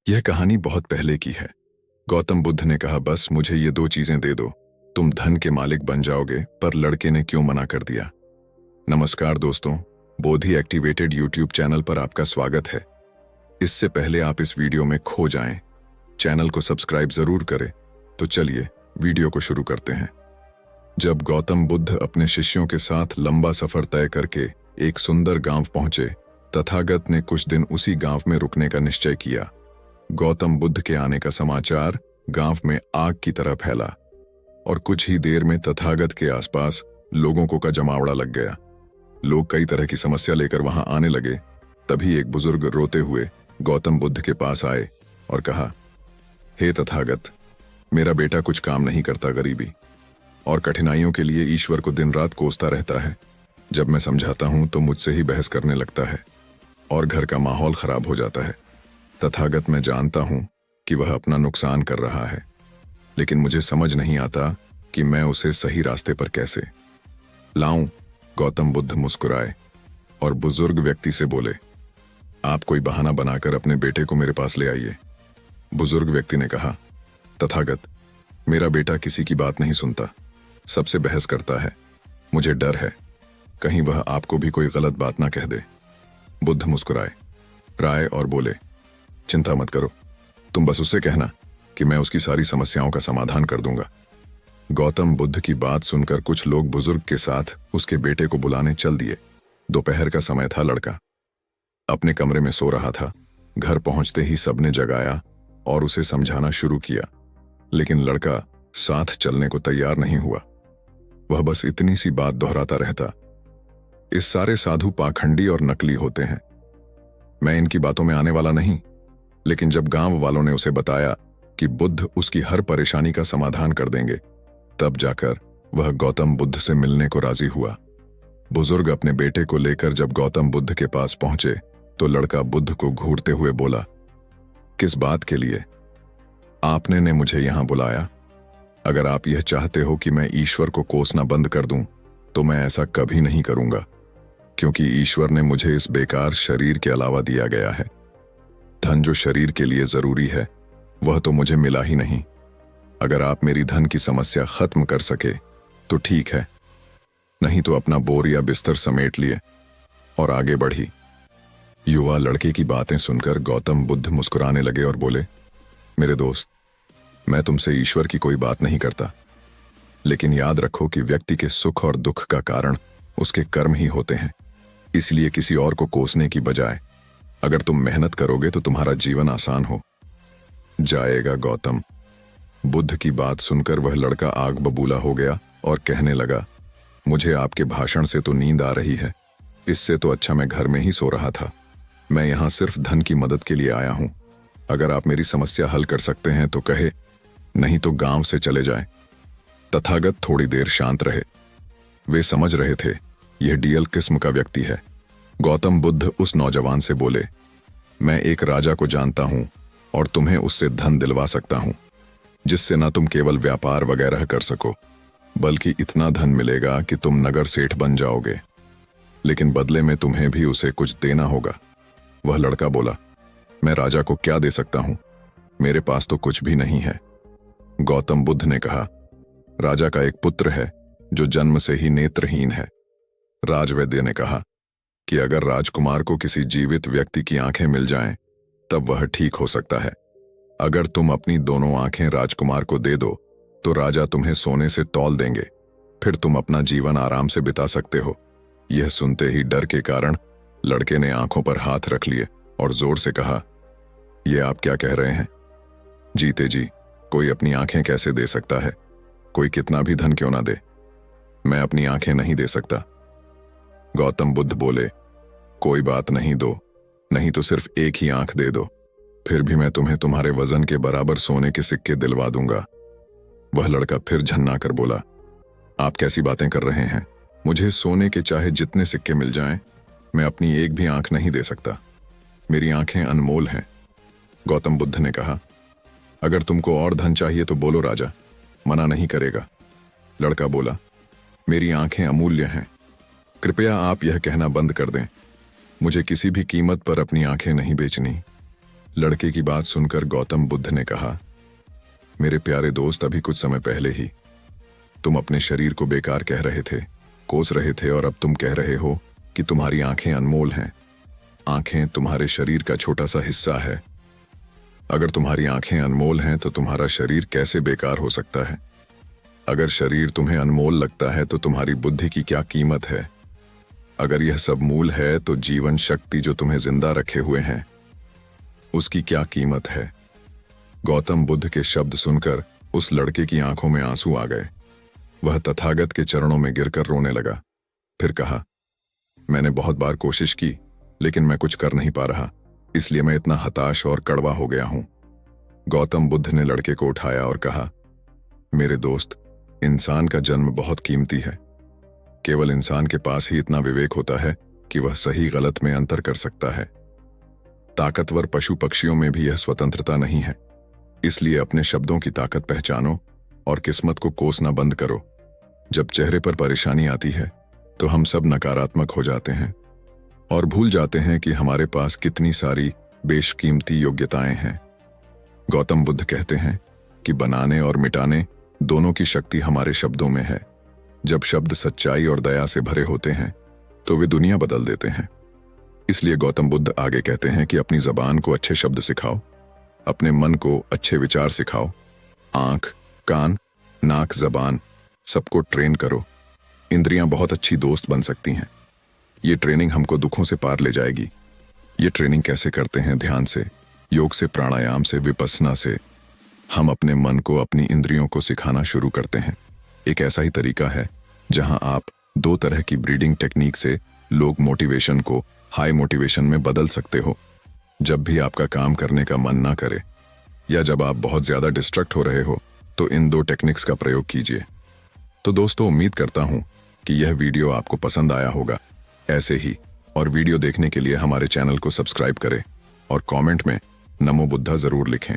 यह कहानी बहुत पहले की है। गौतम बुद्ध ने कहा, बस मुझे ये दो चीजें दे दो, तुम धन के मालिक बन जाओगे। पर लड़के ने क्यों मना कर दिया? नमस्कार दोस्तों, बोधि एक्टिवेटेड यूट्यूब चैनल पर आपका स्वागत है। इससे पहले आप इस वीडियो में खो जाएं, चैनल को सब्सक्राइब जरूर करें। तो चलिए वीडियो को शुरू करते हैं। जब गौतम बुद्ध अपने शिष्यों के साथ लंबा सफर तय करके एक सुंदर गांव पहुंचे, तथागत ने कुछ दिन उसी गांव में रुकने का निश्चय किया। गौतम बुद्ध के आने का समाचार गांव में आग की तरह फैला और कुछ ही देर में तथागत के आसपास लोगों का जमावड़ा लग गया। लोग कई तरह की समस्या लेकर वहां आने लगे। तभी एक बुजुर्ग रोते हुए गौतम बुद्ध के पास आए और कहा, हे तथागत, मेरा बेटा कुछ काम नहीं करता, गरीबी और कठिनाइयों के लिए ईश्वर को दिन रात कोसता रहता है। जब मैं समझाता हूं तो मुझसे ही बहस करने लगता है और घर का माहौल खराब हो जाता है। तथागत, मैं जानता हूं कि वह अपना नुकसान कर रहा है, लेकिन मुझे समझ नहीं आता कि मैं उसे सही रास्ते पर कैसे लाऊं। गौतम बुद्ध मुस्कुराए और बुजुर्ग व्यक्ति से बोले, आप कोई बहाना बनाकर अपने बेटे को मेरे पास ले आइए। बुजुर्ग व्यक्ति ने कहा, तथागत, मेरा बेटा किसी की बात नहीं सुनता, सबसे बहस करता है। मुझे डर है कहीं वह आपको भी कोई गलत बात ना कह दे। बुद्ध मुस्कुराए राय और बोले, चिंता मत करो, तुम बस उससे कहना कि मैं उसकी सारी समस्याओं का समाधान कर दूंगा। गौतम बुद्ध की बात सुनकर कुछ लोग बुजुर्ग के साथ उसके बेटे को बुलाने चल दिए। दोपहर का समय था। लड़का अपने कमरे में सो रहा था। घर पहुंचते ही सबने जगाया और उसे समझाना शुरू किया, लेकिन लड़का साथ चलने को तैयार नहीं हुआ। वह बस इतनी सी बात दोहराता रहता, इस सारे साधु पाखंडी और नकली होते हैं, मैं इनकी बातों में आने वाला नहीं। लेकिन जब गांव वालों ने उसे बताया कि बुद्ध उसकी हर परेशानी का समाधान कर देंगे, तब जाकर वह गौतम बुद्ध से मिलने को राजी हुआ। बुजुर्ग अपने बेटे को लेकर जब गौतम बुद्ध के पास पहुंचे तो लड़का बुद्ध को घूरते हुए बोला, किस बात के लिए आपने ने मुझे यहां बुलाया? अगर आप यह चाहते हो कि मैं ईश्वर को कोसना बंद कर दूं, तो मैं ऐसा कभी नहीं करूंगा, क्योंकि ईश्वर ने मुझे इस बेकार शरीर के अलावा दिया गया है। धन जो शरीर के लिए जरूरी है, वह तो मुझे मिला ही नहीं। अगर आप मेरी धन की समस्या खत्म कर सके तो ठीक है, नहीं तो अपना बोर या बिस्तर समेट लिए और आगे बढ़ी। युवा लड़के की बातें सुनकर गौतम बुद्ध मुस्कुराने लगे और बोले, मेरे दोस्त, मैं तुमसे ईश्वर की कोई बात नहीं करता, लेकिन याद रखो कि व्यक्ति के सुख और दुख का कारण उसके कर्म ही होते हैं। इसलिए किसी और को कोसने की बजाय अगर तुम मेहनत करोगे तो तुम्हारा जीवन आसान हो जाएगा। गौतम बुद्ध की बात सुनकर वह लड़का आग बबूला हो गया और कहने लगा, मुझे आपके भाषण से तो नींद आ रही है, इससे तो अच्छा मैं घर में ही सो रहा था। मैं यहां सिर्फ धन की मदद के लिए आया हूं। अगर आप मेरी समस्या हल कर सकते हैं तो कहे, नहीं तो गांव से चले जाएं। तथागत थोड़ी देर शांत रहे। वे समझ रहे थे यह डीएल किस्म का व्यक्ति है। गौतम बुद्ध उस नौजवान से बोले, मैं एक राजा को जानता हूं और तुम्हें उससे धन दिलवा सकता हूं, जिससे न तुम केवल व्यापार वगैरह कर सको, बल्कि इतना धन मिलेगा कि तुम नगर सेठ बन जाओगे। लेकिन बदले में तुम्हें भी उसे कुछ देना होगा। वह लड़का बोला, मैं राजा को क्या दे सकता हूं, मेरे पास तो कुछ भी नहीं है। गौतम बुद्ध ने कहा, राजा का एक पुत्र है जो जन्म से ही नेत्रहीन है। राजवैद्य ने कहा कि अगर राजकुमार को किसी जीवित व्यक्ति की आंखें मिल जाएं, तब वह ठीक हो सकता है। अगर तुम अपनी दोनों आंखें राजकुमार को दे दो तो राजा तुम्हें सोने से तौल देंगे, फिर तुम अपना जीवन आराम से बिता सकते हो। यह सुनते ही डर के कारण लड़के ने आंखों पर हाथ रख लिए और जोर से कहा, यह आप क्या कह रहे हैं? जीते जी कोई अपनी आंखें कैसे दे सकता है? कोई कितना भी धन क्यों ना दे, मैं अपनी आंखें नहीं दे सकता। गौतम बुद्ध बोले, कोई बात नहीं, दो, नहीं तो सिर्फ एक ही आंख दे दो, फिर भी मैं तुम्हें तुम्हारे वजन के बराबर सोने के सिक्के दिलवा दूंगा। वह लड़का फिर झन्ना कर बोला, आप कैसी बातें कर रहे हैं? मुझे सोने के चाहे जितने सिक्के मिल जाएं, मैं अपनी एक भी आंख नहीं दे सकता। मेरी आंखें अनमोल हैं। गौतम बुद्ध ने कहा, अगर तुमको और धन चाहिए तो बोलो, राजा मना नहीं करेगा। लड़का बोला, मेरी आंखें अमूल्य हैं, कृपया आप यह कहना बंद कर दें, मुझे किसी भी कीमत पर अपनी आंखें नहीं बेचनी। लड़के की बात सुनकर गौतम बुद्ध ने कहा, मेरे प्यारे दोस्त, अभी कुछ समय पहले ही तुम अपने शरीर को बेकार कह रहे थे, कोस रहे थे, और अब तुम कह रहे हो कि तुम्हारी आंखें अनमोल हैं। आंखें तुम्हारे शरीर का छोटा सा हिस्सा है। अगर तुम्हारी आंखें अनमोल हैं तो तुम्हारा शरीर कैसे बेकार हो सकता है? अगर शरीर तुम्हें अनमोल लगता है तो तुम्हारी बुद्धि की क्या कीमत है? अगर यह सब मूल है तो जीवन शक्ति जो तुम्हें जिंदा रखे हुए हैं, उसकी क्या कीमत है? गौतम बुद्ध के शब्द सुनकर उस लड़के की आंखों में आंसू आ गए। वह तथागत के चरणों में गिरकर रोने लगा। फिर कहा, मैंने बहुत बार कोशिश की, लेकिन मैं कुछ कर नहीं पा रहा, इसलिए मैं इतना हताश और कड़वा हो गया हूं। गौतम बुद्ध ने लड़के को उठाया और कहा, मेरे दोस्त, इंसान का जन्म बहुत कीमती है। केवल इंसान के पास ही इतना विवेक होता है कि वह सही गलत में अंतर कर सकता है। ताकतवर पशु पक्षियों में भी यह स्वतंत्रता नहीं है। इसलिए अपने शब्दों की ताकत पहचानो और किस्मत को कोसना बंद करो। जब चेहरे पर परेशानी आती है तो हम सब नकारात्मक हो जाते हैं और भूल जाते हैं कि हमारे पास कितनी सारी बेशकीमती योग्यताएं हैं। गौतम बुद्ध कहते हैं कि बनाने और मिटाने दोनों की शक्ति हमारे शब्दों में है। जब शब्द सच्चाई और दया से भरे होते हैं तो वे दुनिया बदल देते हैं। इसलिए गौतम बुद्ध आगे कहते हैं कि अपनी जबान को अच्छे शब्द सिखाओ, अपने मन को अच्छे विचार सिखाओ। आंख, कान, नाक, जबान सबको ट्रेन करो। इंद्रियां बहुत अच्छी दोस्त बन सकती हैं। ये ट्रेनिंग हमको दुखों से पार ले जाएगी। ये ट्रेनिंग कैसे करते हैं? ध्यान से, योग से, प्राणायाम से, विपस्सना से। हम अपने मन को, अपनी इंद्रियों को सिखाना शुरू करते हैं। एक ऐसा ही तरीका है जहां आप 2 तरह की ब्रीडिंग टेक्निक से लोग मोटिवेशन को हाई मोटिवेशन में बदल सकते हो। जब भी आपका काम करने का मन ना करे या जब आप बहुत ज्यादा डिस्ट्रैक्ट हो रहे हो तो इन 2 टेक्निक्स का प्रयोग कीजिए। तो दोस्तों, उम्मीद करता हूं कि यह वीडियो आपको पसंद आया होगा। ऐसे ही और वीडियो देखने के लिए हमारे चैनल को सब्सक्राइब करें और कमेंट में नमो बुद्धा जरूर लिखें।